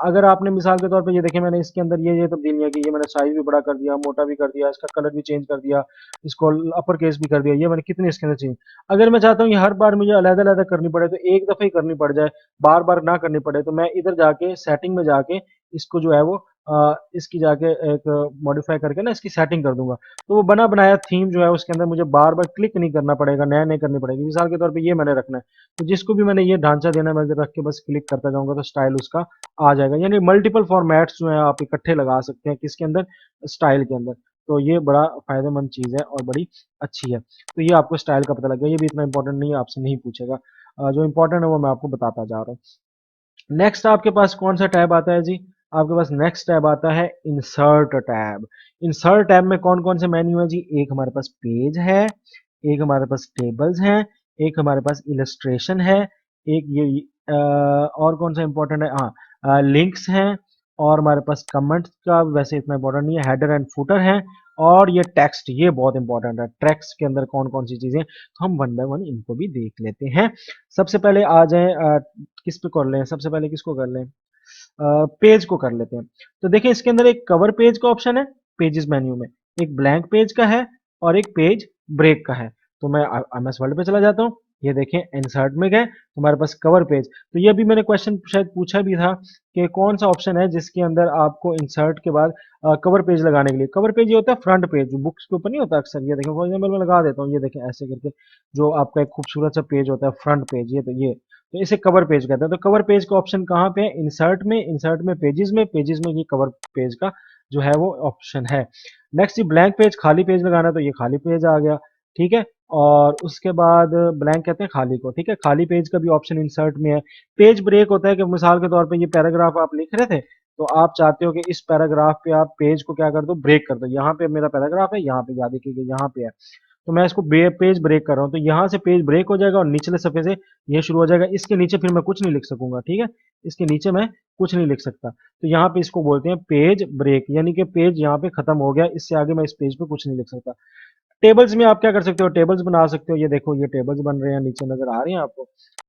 Speaker 2: अगर आपने मिसाल के तौर पे ये देखें, मैंने इसके अंदर ये तब्दीलियां की, ये मैंने साइज भी बड़ा कर दिया, मोटा भी कर दिया, इसका कलर भी चेंज कर दिया, इसको अपर केस भी कर दिया, ये मैंने कितने इसके अंदर चेंज। अगर मैं चाहता हूँ ये हर बार मुझे अलग अलग करनी पड़े तो एक दफे ही करनी पड़ जाए, बार बार ना करनी पड़े, तो मैं इधर जाके सेटिंग में जाके इसको जो है वो इसकी जाके एक मॉडिफाई करके ना इसकी सेटिंग कर दूंगा, तो वो बना बनाया थीम जो है उसके अंदर मुझे बार बार क्लिक नहीं करना पड़ेगा, नया नहीं करनी पड़ेगी। मिसाल के तौर पे ये मैंने रखना है, तो जिसको भी मैंने ये ढांचा देना है मैं इधर रख के बस क्लिक करता जाऊंगा तो स्टाइल उसका आ जाएगा। यानी मल्टीपल फॉर्मेट्स जो है आप इकट्ठे लगा सकते हैं किसके अंदर, स्टाइल के अंदर। तो ये बड़ा फायदेमंद चीज है और बड़ी अच्छी है। तो ये आपको स्टाइल का पता लग गया, ये भी इतना इंपॉर्टेंट नहीं है, आपसे नहीं पूछेगा, जो इंपॉर्टेंट है वो मैं आपको बताता जा रहा हूँ। नेक्स्ट आपके पास कौन सा टैब आता है जी, आपके पास नेक्स्ट टैब आता है इंसर्ट टैब। इंसर्ट टैब में कौन कौन से मेन्यू है जी, एक हमारे पास पेज है, एक हमारे पास टेबल्स हैं, एक हमारे पास इलस्ट्रेशन है, एक ये और कौन सा इंपॉर्टेंट है, हाँ लिंक्स हैं, और हमारे पास कमेंट्स का वैसे इतना इंपॉर्टेंट नहीं है, हेडर एंड फुटर है, और ये टेक्स्ट, ये बहुत इंपॉर्टेंट है, टेक्स्ट के अंदर कौन कौन सी चीजें, तो हम वन बाय वन इनको भी देख लेते हैं। सबसे पहले आ जाए, किस पे कर लें, सबसे पहले किसको कर लें, पेज को कर लेते हैं। तो देखिए इसके अंदर एक कवर पेज का ऑप्शन है, पेजेस मेन्यू में एक ब्लैंक पेज का है और एक पेज ब्रेक का है। तो मैं एमएस वर्ड पे चला जाता हूँ, ये देखें इंसर्ट में गए तो हमारे पास कवर पेज। तो ये भी मैंने क्वेश्चन शायद पूछा भी था कि कौन सा ऑप्शन है जिसके अंदर आपको इंसर्ट के बाद कवर पेज लगाने के लिए, कवर पेज ये होता है फ्रंट पेज जो बुक्स के ऊपर नहीं होता अक्सर, ये देखें फॉर एग्जाम्पल मैं लगा देता हूँ, ये देखें ऐसे करके जो आपका एक खूबसूरत सा पेज होता है फ्रंट पेज, ये तो इसे कवर पेज कहते हैं। तो कवर पेज का ऑप्शन कहाँ पे है, इंसर्ट में, इंसर्ट में पेजेस में, पेजेस में ये कवर पेज का जो है वो ऑप्शन है। नेक्स्ट ब्लैंक पेज, खाली पेज लगाना, तो ये खाली पेज आ गया। ठीक है, और उसके बाद ब्लैंक कहते हैं खाली को, ठीक है। खाली पेज का भी ऑप्शन इंसर्ट में है। पेज ब्रेक होता है कि मिसाल के तौर पे ये पैराग्राफ आप लिख रहे थे, तो आप चाहते हो कि इस पैराग्राफ पे आप पेज को क्या कर दो, ब्रेक कर दो। यहाँ पे मेरा पैराग्राफ है, यहाँ पे याद देखिए यहाँ पे है, तो मैं इसको पेज ब्रेक कर रहा हूँ, तो यहाँ से पेज ब्रेक हो जाएगा और निचले सफे से ये शुरू हो जाएगा। इसके नीचे फिर मैं कुछ नहीं लिख सकूंगा, ठीक है। इसके नीचे मैं कुछ नहीं लिख सकता, तो यहाँ पे इसको बोलते हैं पेज ब्रेक, यानी कि पेज यहाँ पे खत्म हो गया, इससे आगे मैं इस पेज पे कुछ नहीं लिख सकता। टेबल्स में आप क्या कर सकते हो, टेबल्स बना सकते हो। ये देखो ये टेबल्स बन रहे हैं, नीचे नजर आ रहे हैं आपको,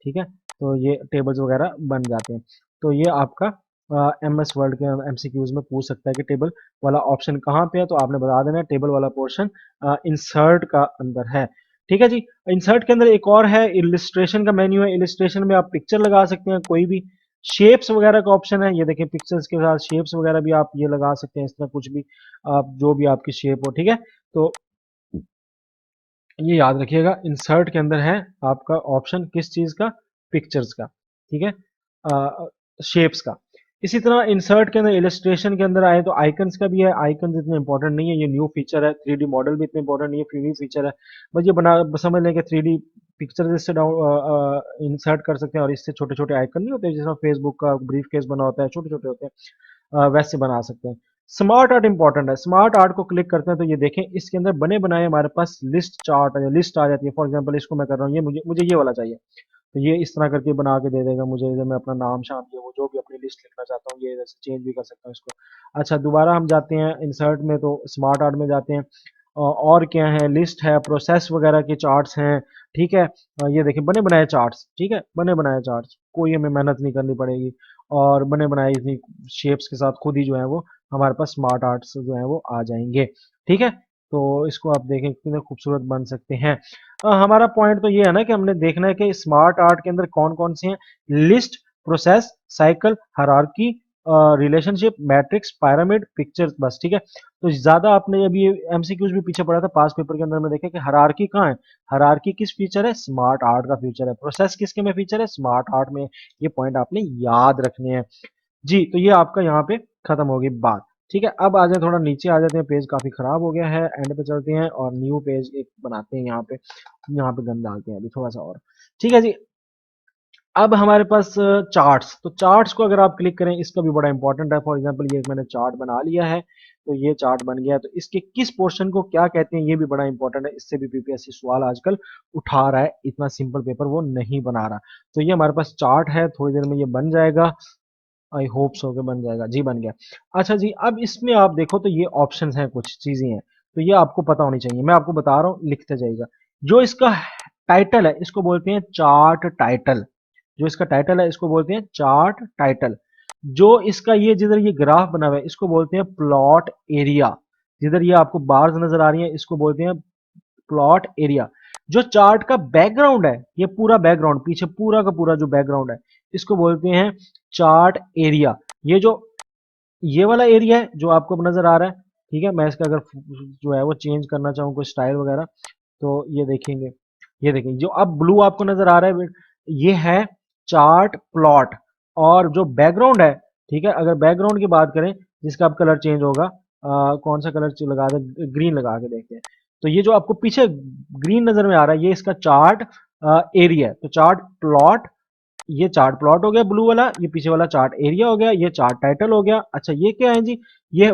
Speaker 2: ठीक है। तो ये टेबल्स वगैरह बन जाते हैं। तो ये आपका एम एस वर्ड के एमसीक्यूज में पूछ सकता है कि टेबल वाला ऑप्शन कहाँ पे है, तो आपने बता देना है टेबल वाला पोर्शन इंसर्ट का अंदर है, ठीक है जी। इंसर्ट के अंदर एक और है, इलिस्ट्रेशन का मेन्यू है। इलिस्ट्रेशन में आप पिक्चर लगा सकते हैं कोई भी, शेप्स वगैरह का ऑप्शन है। ये देखिए पिक्चर्स के साथ शेप्स वगैरह भी आप ये लगा सकते हैं, इस तरह कुछ भी आप जो भी आपकी शेप हो, ठीक है। तो ये याद रखिएगा, इंसर्ट के अंदर है आपका ऑप्शन किस चीज का, पिक्चर्स का, ठीक है, शेप्स का। इसी तरह इंसर्ट के अंदर इलस्ट्रेशन के अंदर आए तो आइकन्स का भी है। आइकन्स इतने इंपॉर्टेंट नहीं है, ये न्यू फीचर है। 3D मॉडल भी इतने इंपॉर्टेंट नहीं है, फ्री फीचर है। बस ये बना समझ लें कि 3D पिक्चर इससे डाउन इंसर्ट कर सकते हैं, और इससे छोटे छोटे आइकन नहीं होते जैसा फेसबुक का ब्रीफ केस बना होता है, छोटे छोटे होते हैं, वैसे बना सकते हैं। स्मार्ट आर्ट इंपॉर्टेंट है। स्मार्ट आर्ट को क्लिक करते हैं तो ये देखें इसके अंदर बने बनाए हमारे पास लिस्ट चार्ट है, लिस्ट आ जाती है। फॉर एग्जांपल इसको मैं कर रहा हूँ, ये मुझे मुझे ये वाला चाहिए, तो ये इस तरह करके बना के दे देगा मुझे। जब मैं अपना नाम शाम ये वो जो भी अपनी लिस्ट लिखना चाहता हूँ, ये जैसे चेंज भी कर सकता हूँ इसको। अच्छा दोबारा हम जाते हैं इंसर्ट में, तो स्मार्ट आर्ट में जाते हैं। और क्या है, लिस्ट है, प्रोसेस वगैरह के चार्ट्स हैं, ठीक है। ये देखिए बने बनाए चार्ट्स, ठीक है, बने बनाए चार्ट्स, कोई हमें मेहनत नहीं करनी पड़ेगी। और बने बनाए इतनी शेप्स के साथ खुद ही जो है वो हमारे पास स्मार्ट आर्ट्स जो है वो आ जाएंगे, ठीक है। तो इसको आप देखें कितने खूबसूरत बन सकते हैं। हमारा पॉइंट तो ये है ना कि हमने देखना है कि स्मार्ट आर्ट के अंदर कौन कौन से हैं, list, process, cycle, hierarchy, relationship, matrix, pyramid, pictures, बस, ठीक है। तो ज्यादा आपने अभी एमसीक्यूज भी पीछे पढ़ा था पास पेपर के अंदर में, देखे कि हायरार्की कहाँ है, हायरार्की किस फीचर है, स्मार्ट आर्ट का फीचर है। प्रोसेस किसके में फीचर है, स्मार्ट आर्ट में। ये पॉइंट आपने याद रखने हैं जी। तो ये आपका यहाँ पे खत्म होगी बात, ठीक है। अब आ जाए थोड़ा नीचे आ जाते हैं, पेज काफी खराब हो गया है, एंड पे चलते हैं और न्यू पेज एक बनाते हैं। यहाँ पे गन डालते हैं अभी थोड़ा सा और, ठीक है जी। अब हमारे पास चार्ट्स, तो चार्ट्स को अगर आप क्लिक करें, इसका भी बड़ा इंपॉर्टेंट है। फॉर एग्जांपल ये एक मैंने चार्ट बना लिया है, तो ये चार्ट बन गया, तो इसके किस पोर्शन को क्या कहते हैं ये भी बड़ा इंपॉर्टेंट है। इससे भी पीपीएससी सवाल आजकल उठा रहा है, इतना सिंपल पेपर वो नहीं बना रहा। तो ये हमारे पास चार्ट है, थोड़ी देर में ये बन जाएगा, आई होप सो के बन जाएगा जी, बन गया। अच्छा जी, अब इसमें आप देखो तो ये ऑप्शंस हैं, कुछ चीजें हैं, तो ये आपको पता होनी चाहिए। मैं आपको बता रहा हूँ, लिखते जाइएगा। जो इसका टाइटल है इसको बोलते हैं चार्ट टाइटल। जो इसका टाइटल है इसको बोलते हैं चार्ट टाइटल। जो इसका ये जिधर ये ग्राफ बना हुआ है इसको बोलते हैं प्लॉट एरिया। जिधर ये आपको बार्स नजर आ रही हैं इसको बोलते हैं प्लॉट एरिया। जो चार्ट का बैकग्राउंड है, ये पूरा बैकग्राउंड पीछे पूरा का पूरा जो बैकग्राउंड है, इसको बोलते हैं चार्ट एरिया। ये जो ये वाला एरिया है जो आपको नजर आ रहा है, ठीक है। मैं इसका अगर जो है वो चेंज करना चाहूँ कोई स्टाइल वगैरह, तो ये देखेंगे, ये देखेंगे जो अब ब्लू आपको नजर आ रहा है, ये है चार्ट प्लॉट। और जो बैकग्राउंड है, ठीक है, अगर बैकग्राउंड की बात करें जिसका अब कलर चेंज होगा, कौन सा कलर लगा दे, ग्रीन लगा के देखते हैं। तो ये जो आपको पीछे ग्रीन नजर में आ रहा है, ये इसका चार्ट एरिया है। तो चार्ट प्लॉट, ये चार्ट प्लॉट हो गया ब्लू वाला, ये पीछे वाला चार्ट एरिया हो गया, ये चार्ट टाइटल हो गया। अच्छा ये क्या है जी, ये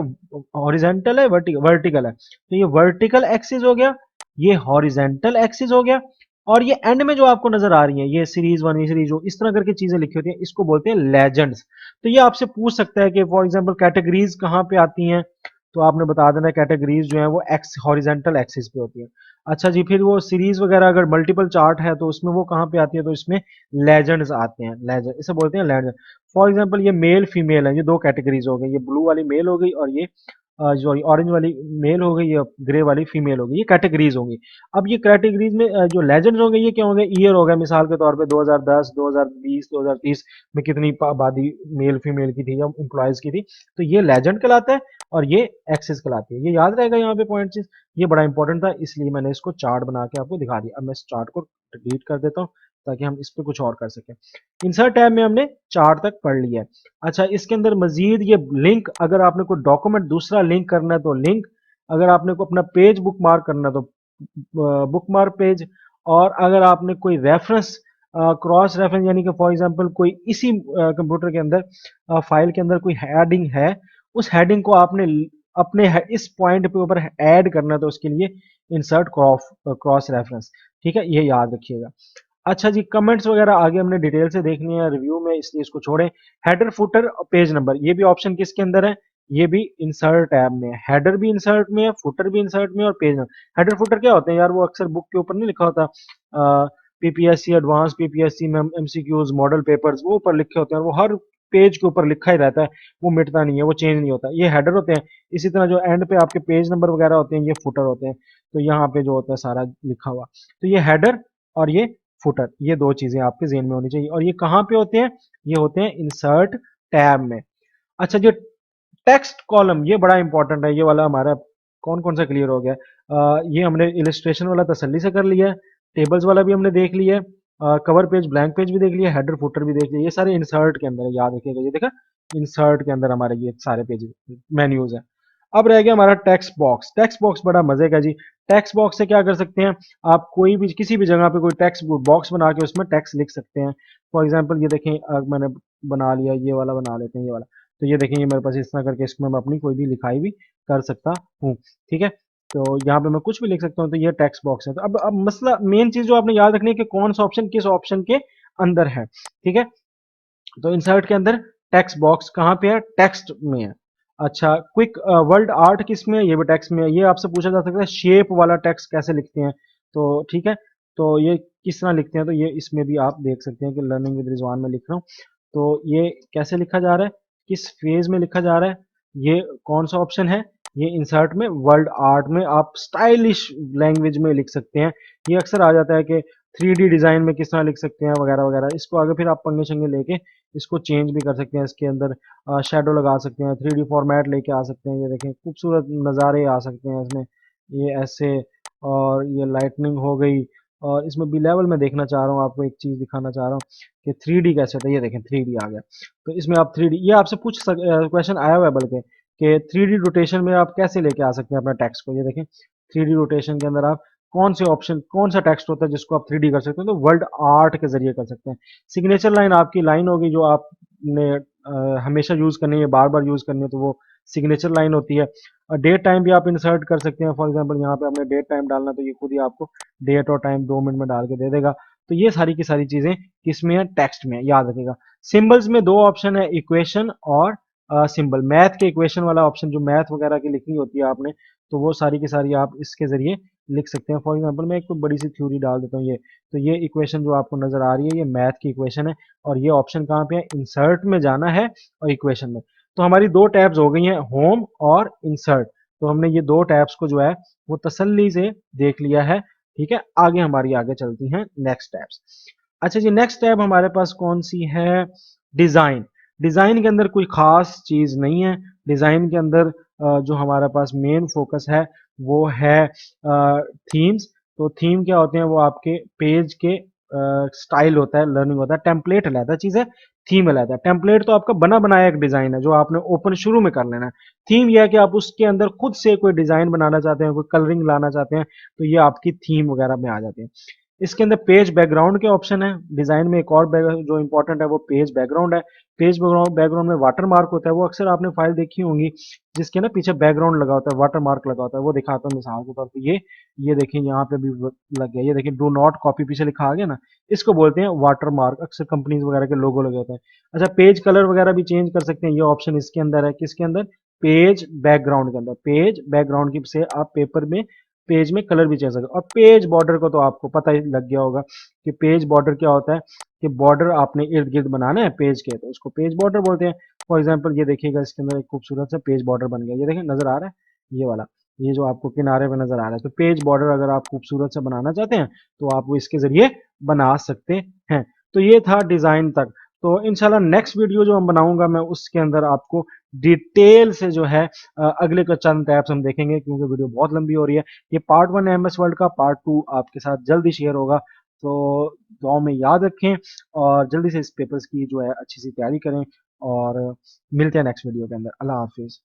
Speaker 2: हॉरिजेंटल है, वर्टिकल है, तो ये वर्टिकल एक्सिस हो गया, ये हॉरिजेंटल एक्सिस हो गया। और ये एंड में जो आपको नजर आ रही है, ये सीरीज वन, ये सीरीज टू, इस तरह करके चीजें लिखी होती हैं, इसको बोलते हैं लेजेंड्स। तो ये आपसे पूछ सकता है कि फॉर एग्जांपल कैटेगरीज कहाँ पे आती हैं, तो आपने बता देना कैटेगरीज जो है वो एक्स हॉरिजेंटल एक्सिस पे होती है। अच्छा जी, फिर वो सीरीज वगैरह अगर मल्टीपल चार्ट है तो उसमें वो कहाँ पे आती है, तो इसमें लेजेंड्स आते हैं, लेजेंड इसे बोलते हैं लेजेंड। फॉर एग्जांपल ये मेल फीमेल है, ये दो कैटेगरीज हो गई, ये ब्लू वाली मेल हो गई और ये सॉरी ऑरेंज वाली मेल हो गई, ये ग्रे वाली फीमेल हो गई, ये कैटेगरीज होंगी। अब ये कैटेगरीज में जो लेजेंड्स होंगे ये क्या होंगे, ईयर हो गया, मिसाल के तौर पे 2010, 2020, 2030 में कितनी आबादी मेल फीमेल की थी या एम्प्लॉयज की थी, तो ये लेजेंड कहलाता है और ये एक्सेस कहलाती है। ये याद रहेगा यहाँ पे पॉइंट चीज, ये बड़ा इंपॉर्टेंट था इसलिए मैंने इसको चार्ट बना के आपको दिखा दिया। अब मैं इस चार्ट को डिलीट कर देता हूँ ताकि हम इस पे कुछ और कर सकें। इंसर्ट टैब में हमने चार्ट तक पढ़ लिया है। अच्छा इसके अंदर मजीद ये लिंक, अगर आपने कोई डॉक्यूमेंट दूसरा लिंक करना है तो लिंक, अगर आपने को अपना पेज बुक मार्क करना है तो बुकमार्क पेज, और अगर आपने कोई रेफरेंस क्रॉस रेफरेंस यानी कि फॉर एग्जांपल कोई इसी कंप्यूटर के अंदर फाइल के अंदर कोई हेडिंग है, उस हेडिंग को आपने अपने इस पॉइंट पे ऊपर ऐड करना है, तो उसके लिए इंसर्ट क्रॉस रेफरेंस। ठीक है, ये याद रखिएगा। अच्छा जी, कमेंट्स वगैरह आगे हमने डिटेल से देखनी है रिव्यू में, इसलिए इसको छोड़ें। हेडर फुटर पेज नंबर, ये भी ऑप्शन किसके अंदर है? ये भी इंसर्ट टैब में है। हेडर भी इंसर्ट में है, फुटर भी इंसर्ट में है, और पेज नंबर। हेडर फुटर क्या होते हैं यार? वो अक्सर बुक के ऊपर नहीं लिखा होता, पीपीएससी एडवांस, पीपीएससी में एमसीक्यूज, मॉडल पेपर्स, वो ऊपर लिखे होते हैं, वो हर पेज के ऊपर लिखा ही रहता है, वो मिटता नहीं है, वो चेंज नहीं होता। ये हेडर होते हैं। इसी तरह जो एंड पे आपके पेज नंबर वगैरह होते हैं, ये फुटर होते हैं। तो यहाँ पे जो होता है सारा लिखा हुआ, तो ये हेडर और ये फुटर, ये दो चीजें आपके जेहन में होनी चाहिए। और ये कहाँ पे होते हैं? ये होते हैं इंसर्ट टैब में। अच्छा, जो टेक्स्ट कॉलम, ये बड़ा इंपॉर्टेंट है, ये वाला हमारा कौन कौन सा क्लियर हो गया? ये हमने इलिस्ट्रेशन वाला तसल्ली से कर लिया है, टेबल्स वाला भी हमने देख लिया है, कवर पेज ब्लैंक पेज भी देख लिया, हेडर फुटर भी देख लिया। ये सारे इंसर्ट के अंदर है, याद रखिएगा। ये देखा, इंसर्ट के अंदर हमारे ये सारे पेज मेन्यूज है। अब रह गया हमारा टेक्स्ट बॉक्स। टेक्स्ट बॉक्स बड़ा मजे का जी। टेक्स्ट बॉक्स से क्या कर सकते हैं? आप कोई भी किसी भी जगह पे कोई टेक्स्ट बॉक्स बना के उसमें टेक्स्ट लिख सकते हैं। फॉर एग्जांपल ये देखें, मैंने बना लिया, ये वाला बना लेते हैं, ये वाला। तो ये देखें, ये मेरे पास इस तरह करके इसमें मैं अपनी कोई भी लिखाई भी कर सकता हूँ। ठीक है, तो यहाँ पे मैं कुछ भी लिख सकता हूँ। तो ये टेक्स्ट बॉक्स है। तो अब मसला, मेन चीज जो आपने याद रखनी है कि कौन सा ऑप्शन किस ऑप्शन के अंदर है। ठीक है, तो इंसर्ट के अंदर टेक्स्ट बॉक्स कहाँ पे है? टेक्स्ट में है। अच्छा, क्विक वर्ल्ड आर्ट किस में है? ये भी टेक्स्ट में है। ये आपसे पूछा जा सकता है शेप वाला टेक्स्ट कैसे लिखते हैं, तो ठीक है, तो ये किस तरह लिखते हैं, तो ये इसमें भी आप देख सकते हैं कि लर्निंग विद रिजवान में लिख रहा हूँ। तो ये कैसे लिखा जा रहा है, किस फेज में लिखा जा रहा है, ये कौन सा ऑप्शन है? ये इंसर्ट में वर्ल्ड आर्ट में आप स्टाइलिश लैंग्वेज में लिख सकते हैं। ये अक्सर आ जाता है कि 3D डिजाइन में किस तरह लिख सकते हैं वगैरह वगैरह। इसको आगे फिर आप पंगे शंगे लेके इसको चेंज भी कर सकते हैं। इसके अंदर शेडो लगा सकते हैं, 3D फॉर्मेट लेके आ सकते हैं। ये देखें, खूबसूरत नज़ारे आ सकते हैं इसमें, ये ऐसे। और ये लाइटनिंग हो गई। और इसमें बी लेवल में देखना चाह रहा हूँ, आपको एक चीज़ दिखाना चाह रहा हूँ कि 3D कैसे होता है। ये देखें, 3D आ गया। तो इसमें आप 3D, ये आपसे क्वेश्चन आया हुआ है बल्कि, कि 3D रोटेशन में आप कैसे लेके आ सकते हैं अपना टेक्स्ट को। ये देखें, 3D रोटेशन के अंदर आप कौन से ऑप्शन, कौन सा टेक्स्ट होता है जिसको आप 3D कर सकते हैं? तो वर्ल्ड आर्ट के जरिए कर सकते हैं। सिग्नेचर लाइन आपकी लाइन होगी जो आपने हमेशा यूज करनी है, बार बार यूज करनी है, तो वो सिग्नेचर लाइन होती है। और डेट टाइम भी आप इंसर्ट कर सकते हैं। फॉर एग्जांपल यहाँ पे हमने डेट टाइम डालना, तो ये खुद ही आपको डेट और टाइम 2 मिनट में डाल के दे देगा। तो ये सारी की सारी चीजें किसमें है? टेक्स्ट में, याद रखिएगा। सिंबल्स में दो ऑप्शन है, इक्वेशन और सिंबल। मैथ के इक्वेशन वाला ऑप्शन, जो मैथ वगैरह की लिखनी होती है आपने, तो वो सारी की सारी आप इसके जरिए लिख सकते हैं। फॉर एग्जांपल मैं एक तो बड़ी सी थ्योरी डाल देता हूँ। ये तो ये इक्वेशन जो आपको नजर आ रही है, ये मैथ की इक्वेशन है। और ये ऑप्शन कहाँ पे है? इंसर्ट में जाना है और इक्वेशन में। तो हमारी दो टैब्स हो गई हैं, होम और इंसर्ट। तो हमने ये दो टैब्स को जो है वो तसल्ली से देख लिया है। ठीक है, आगे हमारी आगे चलती हैं नेक्स्ट टैब्स। अच्छा जी, नेक्स्ट टैब हमारे पास कौन सी है? डिजाइन। डिजाइन के अंदर कोई खास चीज नहीं है। डिजाइन के अंदर जो हमारे पास मेन फोकस है वो है थीम्स। तो थीम क्या होते हैं? वो आपके पेज के स्टाइल होता है, लर्निंग होता है। टेम्पलेट अलग चीज है, थीम अलग है। टेम्पलेट तो आपका बना बनाया एक डिजाइन है जो आपने ओपन शुरू में कर लेना है। थीम यह है कि आप उसके अंदर खुद से कोई डिजाइन बनाना चाहते हैं, कोई कलरिंग लाना चाहते हैं, तो ये आपकी थीम वगैरह में आ जाती है। इसके अंदर पेज बैकग्राउंड के ऑप्शन है। डिजाइन में एक और जो इंपॉर्टेंट है वो पेज बैकग्राउंड है। पेज बैकग्राउंड बैकग्राउंड में वाटर मार्क होता है। वो अक्सर आपने फाइल देखी होंगी जिसके ना पीछे बैकग्राउंड लगा होता है, वाटर मार्क लगा होता है। वो दिखाता हूँ मिसाल के तौर पर। ये देखिए, यहाँ पे भी लग गया। ये देखिए, डू नॉट कॉपी पीछे लिखा आ गया ना, इसको बोलते हैं वाटर मार्क। अक्सर कंपनीज वगैरह के लोगो लगे होते हैं। अच्छा, पेज कलर वगैरह भी चेंज कर सकते हैं। ये ऑप्शन इसके अंदर है। किसके अंदर? पेज बैकग्राउंड के अंदर। पेज बैकग्राउंड की से आप पेपर में, पेज में कलर भी चेंज कर सकते हैं। और पेज बॉर्डर को तो आपको पता ही लग गया होगा कि पेज बॉर्डर क्या होता है, कि बॉर्डर आपने इर्द गिर्द बनाना है पेज के, तो उसको पेज बॉर्डर बोलते हैं। फॉर एग्जांपल ये देखिएगा, इसके अंदर एक खूबसूरत सा पेज बॉर्डर बन गया। ये देखिए, नजर आ रहा है ये वाला, ये जो आपको किनारे पे नजर आ रहा है। तो पेज बॉर्डर अगर आप खूबसूरत से बनाना चाहते हैं तो आप वो इसके जरिए बना सकते हैं। तो ये था डिजाइन तक। तो इंशाल्लाह नेक्स्ट वीडियो जो हम बनाऊंगा मैं, उसके अंदर आपको डिटेल से जो है अगले का चंद टैब्स हम देखेंगे, क्योंकि वीडियो बहुत लंबी हो रही है। ये पार्ट 1 है एमएस वर्ल्ड का, पार्ट 2 आपके साथ जल्दी शेयर होगा। तो दुआ में याद रखें और जल्दी से इस पेपर्स की जो है अच्छी सी तैयारी करें। और मिलते हैं नेक्स्ट वीडियो के अंदर। अल्लाह हाफिज।